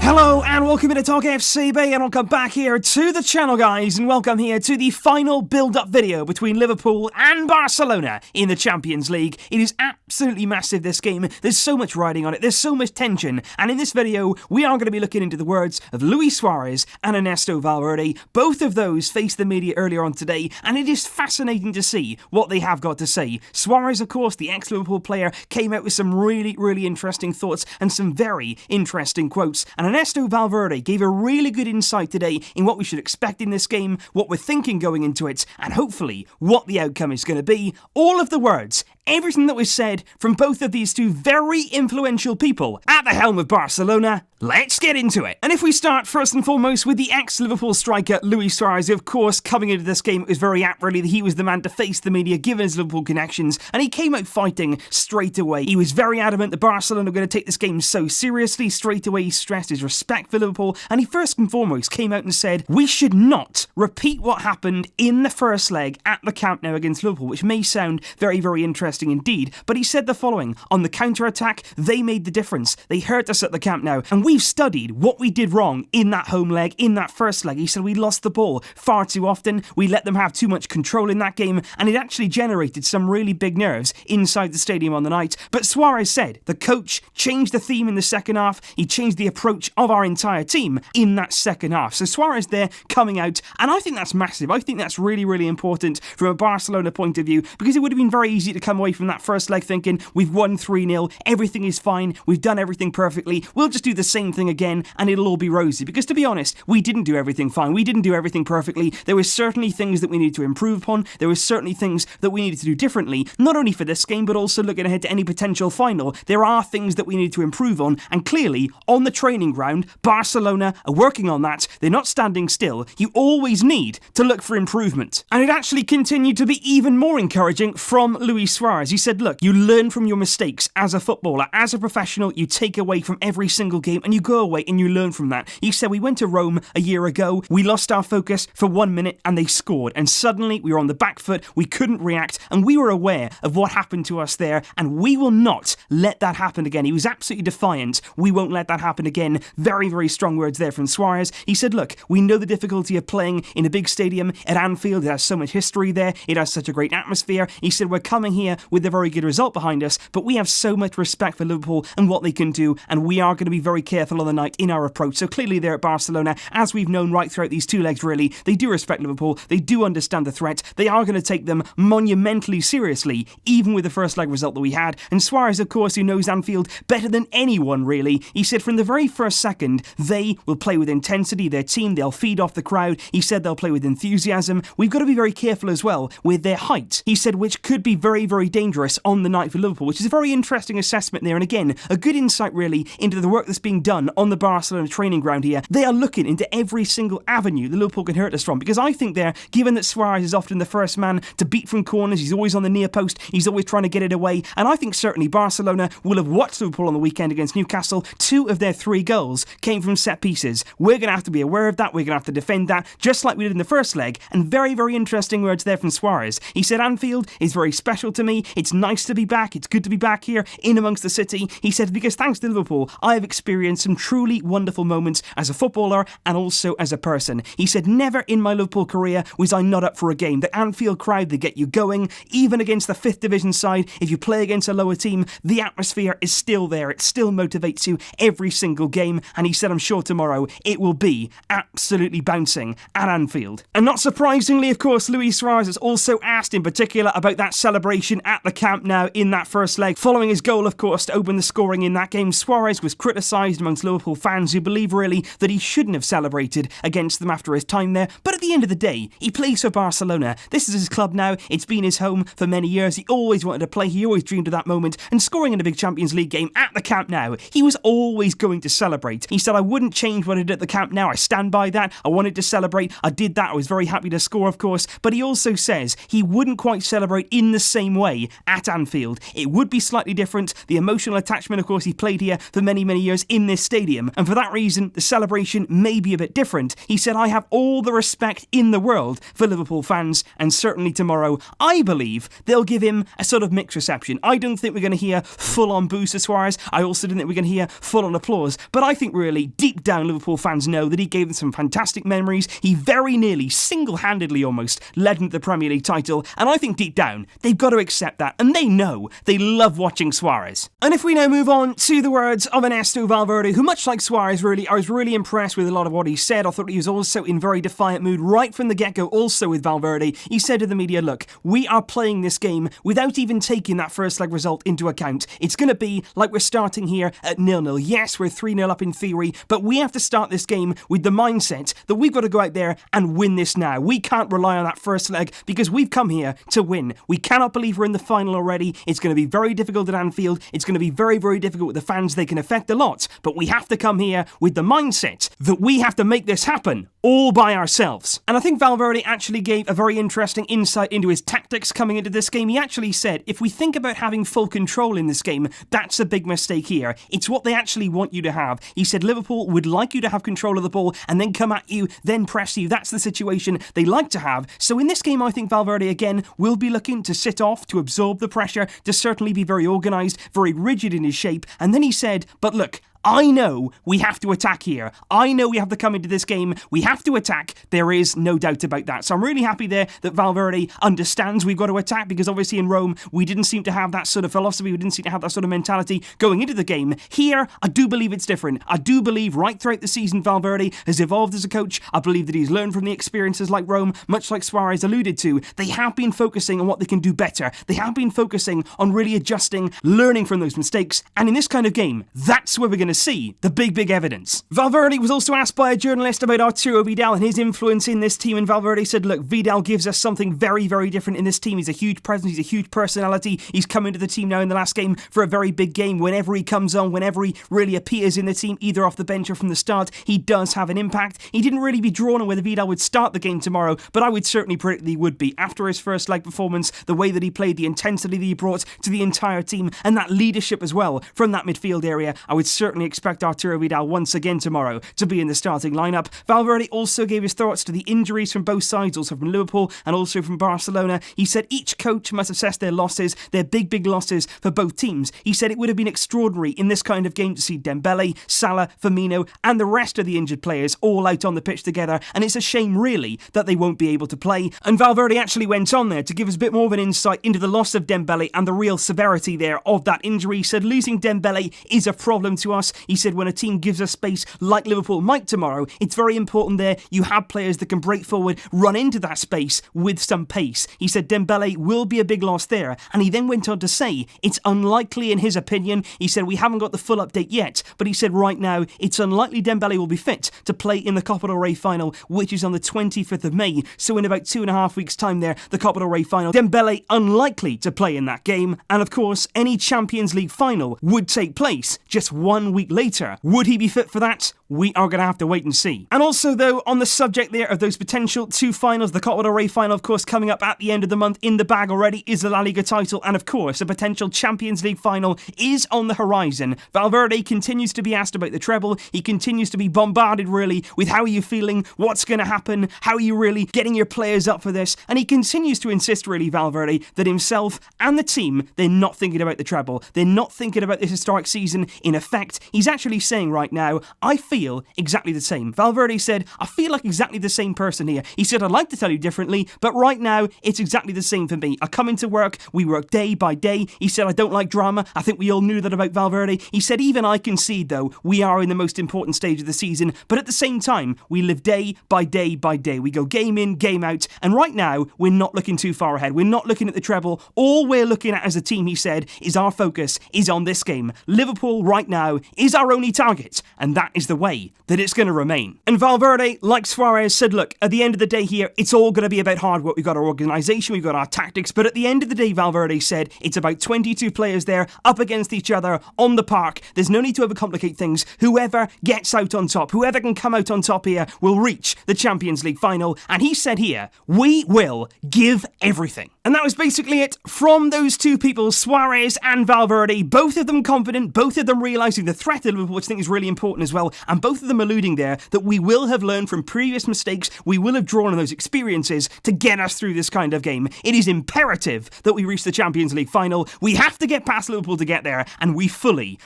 Hello and welcome to TalkFCB and welcome back here to the channel, guys, and welcome here to the final build-up video between Liverpool and Barcelona in the Champions League. It is absolutely massive, this game. There's so much riding on it, there's so much tension, and in this video we are going to be looking into the words of Luis Suárez and Ernesto Valverde. Both of those faced the media earlier on today, and it is fascinating to see what they have got to say. Suarez, of course, the ex-Liverpool player, came out with some really interesting thoughts and some very interesting quotes, and Ernesto Valverde gave a really good insight today in what we should expect in this game, what we're thinking going into it, and hopefully what the outcome is going to be. All of the words, everything that was said from both of these two very influential people at the helm of Barcelona. Let's get into it. And if we start first and foremost with the ex-Liverpool striker Luis Suárez, who of course coming into this game it was very apt really that he was the man to face the media given his Liverpool connections, and he came out fighting straight away. He was very adamant that Barcelona were going to take this game so seriously. Straight away he stressed his respect for Liverpool, and he first and foremost came out and said we should not repeat what happened in the first leg at the Camp Nou against Liverpool, which may sound very interesting indeed, but he said the following: on the counter-attack, they made the difference. They hurt us at the Camp Nou, and we've studied what we did wrong in that home leg, in that first leg. He said we lost the ball far too often, we let them have too much control in that game, and it actually generated some really big nerves inside the stadium on the night. But Suarez said the coach changed the theme in the second half, he changed the approach of our entire team in that second half. So Suarez there coming out, and I think that's massive. I think that's really important from a Barcelona point of view, because it would have been very easy to come away from that first leg thinking we've won 3-0, everything is fine, we've done everything perfectly, we'll just do the same thing again and it'll all be rosy. Because to be honest, we didn't do everything fine, we didn't do everything perfectly. There were certainly things that we needed to improve upon, there were certainly things that we needed to do differently, not only for this game but also looking ahead to any potential final. There are things that we need to improve on, and clearly on the training ground Barcelona are working on that. They're not standing still. You always need to look for improvement, and it actually continued to be even more encouraging from Luis Suárez. He said, look, you learn from your mistakes as a footballer, as a professional. You take away from every single game and you go away and you learn from that. He said we went to Rome a year ago, we lost our focus for 1 minute and they scored, and suddenly we were on the back foot, we couldn't react, and we were aware of what happened to us there, and we will not let that happen again. He was absolutely defiant. We won't let that happen again. Very strong words there from Suarez. He said, look, we know the difficulty of playing in a big stadium at Anfield. It has so much history there, it has such a great atmosphere. He said we're coming here with a very good result behind us, but we have so much respect for Liverpool and what they can do, and we are going to be very careful on the night in our approach. So clearly there at Barcelona, as we've known right throughout these two legs really, they do respect Liverpool, they do understand the threat, they are going to take them monumentally seriously, even with the first leg result that we had. And Suarez, of course, who knows Anfield better than anyone really, he said from the very first second they will play with intensity, their team, they'll feed off the crowd. He said they'll play with enthusiasm. We've got to be very careful as well with their height, he said, which could be very dangerous on the night for Liverpool, which is a very interesting assessment there, and again a good insight really into the work that's being done on the Barcelona training ground here. They are looking into every single avenue that Liverpool can hurt us from, because I think there, given that Suarez is often the first man to beat from corners, he's always on the near post, he's always trying to get it away, and I think certainly Barcelona will have watched Liverpool on the weekend against Newcastle. 2 of their 3 goals came from set pieces. We're going to have to be aware of that, we're going to have to defend that, just like we did in the first leg. And very interesting words there from Suarez. He said Anfield is very special to me, it's nice to be back, it's good to be back here in amongst the city. He said because thanks to Liverpool I have experienced some truly wonderful moments as a footballer and also as a person. He said never in my Liverpool career was I not up for a game. The Anfield crowd, they get you going, even against the 5th division side. If you play against a lower team, the atmosphere is still there, it still motivates you every single game, and he said I'm sure tomorrow it will be absolutely bouncing at Anfield. And not surprisingly, of course, Luis Suárez has also asked in particular about that celebration at the Camp Nou in that first leg. Following his goal, of course, to open the scoring in that game, Suarez was criticised amongst Liverpool fans who believe really that he shouldn't have celebrated against them after his time there. But at the end of the day, he plays for Barcelona. This is his club now, it's been his home for many years. He always wanted to play, he always dreamed of that moment, and scoring in a big Champions League game at the Camp Nou, he was always going to celebrate. He said I wouldn't change what I did at the Camp Nou, I stand by that, I wanted to celebrate, I did that, I was very happy to score of course, but he also says he wouldn't quite celebrate in the same way at Anfield. It would be slightly different, the emotional attachment of course, he played here for many years in this stadium, and for that reason the celebration may be a bit different. He said I have all the respect in the world for Liverpool fans, and certainly tomorrow I believe they'll give him a sort of mixed reception. I don't think we're going to hear full on boos to Suarez, I also don't think we're going to hear full on applause, but I think really, deep down, Liverpool fans know that he gave them some fantastic memories. He very nearly, single-handedly almost, led them to the Premier League title, and I think deep down, they've got to accept that, and they know they love watching Suarez. And if we now move on to the words of Ernesto Valverde, who much like Suarez really, I was really impressed with a lot of what he said. I thought he was also in very defiant mood right from the get-go, also with Valverde. He said to the media, look, we are playing this game without even taking that first leg result into account. It's going to be like we're starting here at 0-0. Yes, we're 3-0 up in theory, but we have to start this game with the mindset that we've got to go out there and win this now. We can't rely on that first leg because we've come here to win. We cannot believe we're in the final already. It's going to be very difficult at Anfield. It's going to be very, very difficult with the fans. They can affect a lot, but we have to come here with the mindset that we have to make this happen all by ourselves. And I think Valverde actually gave a very interesting insight into his tactics coming into this game. He actually said, if we think about having full control in this game, that's a big mistake here. It's what they actually want you to have. He said Liverpool would like you to have control of the ball and then come at you, then press you. That's the situation they like to have. So in this game, I think Valverde again will be looking to sit off, to absorb the pressure, to certainly be very organised, very rigid in his shape. And then he said, but look, I know we have to attack here. I know we have to come into this game. We have to attack. There is no doubt about that. So I'm really happy there that Valverde understands we've got to attack, because obviously in Rome, we didn't seem to have that sort of philosophy. We didn't seem to have that sort of mentality going into the game. Here, I do believe it's different. I do believe right throughout the season, Valverde has evolved as a coach. I believe that he's learned from the experiences like Rome, much like Suarez alluded to. They have been focusing on what they can do better. They have been focusing on really adjusting, learning from those mistakes. And in this kind of game, that's where we're going to see the big evidence. Valverde was also asked by a journalist about Arturo Vidal and his influence in this team, and Valverde said, look, Vidal gives us something very, very different in this team. He's a huge presence, he's a huge personality. He's come into the team now in the last game for a very big game. Whenever he comes on, whenever he really appears in the team, either off the bench or from the start, he does have an impact. He didn't really be drawn on whether Vidal would start the game tomorrow, but I would certainly predict that he would be. After his first leg performance, the way that he played, the intensity that he brought to the entire team, and that leadership as well from that midfield area, I would certainly expect Arturo Vidal once again tomorrow to be in the starting lineup. Valverde also gave his thoughts to the injuries from both sides, also from Liverpool and also from Barcelona. He said each coach must assess their losses, their big losses for both teams. He said it would have been extraordinary in this kind of game to see Dembele, Salah, Firmino and the rest of the injured players all out on the pitch together, and it's a shame really that they won't be able to play. And Valverde actually went on there to give us a bit more of an insight into the loss of Dembele and the real severity there of that injury. He said losing Dembele is a problem to us. He said when a team gives us space like Liverpool might tomorrow, it's very important there you have players that can break forward, run into that space with some pace. He said Dembele will be a big loss there, and he then went on to say it's unlikely in his opinion. He said we haven't got the full update yet, but he said right now it's unlikely Dembele will be fit to play in the Copa del Rey final, which is on the 25th of May, so in about 2.5 weeks time there, the Copa del Rey final. Dembele unlikely to play in that game, and of course any Champions League final would take place just 1 week later. Would he be fit for that? We are going to have to wait and see. And also though, on the subject there of those potential two finals, the Copa del Rey final of course coming up at the end of the month, in the bag already is the La Liga title, and of course a potential Champions League final is on the horizon. Valverde continues to be asked about the treble. He continues to be bombarded really with how are you feeling, what's going to happen, how are you really getting your players up for this, and he continues to insist really, Valverde, that himself and the team, they're not thinking about the treble. They're not thinking about this historic season. In effect, he's actually saying right now, I feel exactly the same. Valverde said, I feel like exactly the same person here. He said, I'd like to tell you differently, but right now, it's exactly the same for me. I come into work, we work day by day. He said, I don't like drama. I think we all knew that about Valverde. He said, even I concede, though, we are in the most important stage of the season, but at the same time, we live day by day by day. We go game in, game out, and right now, we're not looking too far ahead. We're not looking at the treble. All we're looking at as a team, he said, is our focus is on this game. Liverpool right now is our only target, and that is the way that it's going to remain. And Valverde, like Suarez, said, look, at the end of the day here, it's all going to be about hard work. We've got our organisation, we've got our tactics, but at the end of the day, Valverde said, it's about 22 players there up against each other on the park. There's no need to overcomplicate things. Whoever gets out on top, whoever can come out on top here will reach the Champions League final. And he said here, we will give everything. And that was basically it from those two people, Suarez and Valverde. Both of them confident, both of them realising the threat of Liverpool, which I think is really important as well, and both of them alluding there that we will have learned from previous mistakes, we will have drawn on those experiences to get us through this kind of game. It is imperative that we reach the Champions League final. We have to get past Liverpool to get there, and we fully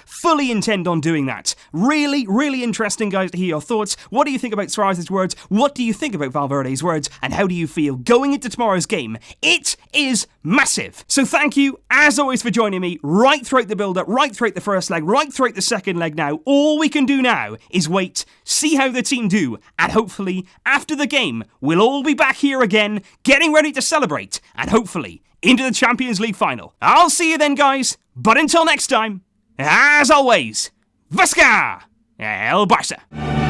intend on doing that. Really, really interesting, guys, to hear your thoughts. What do you think about Suarez's words? What do you think about Valverde's words? And how do you feel going into tomorrow's game? It is massive. So thank you, as always, for joining me right throughout the build-up, right throughout the first leg, right throughout the second leg now. All we can do now is wait, see how the team do, and hopefully, after the game, we'll all be back here again, getting ready to celebrate, and hopefully, into the Champions League final. I'll see you then, guys, but until next time, as always, Vasca El Barça.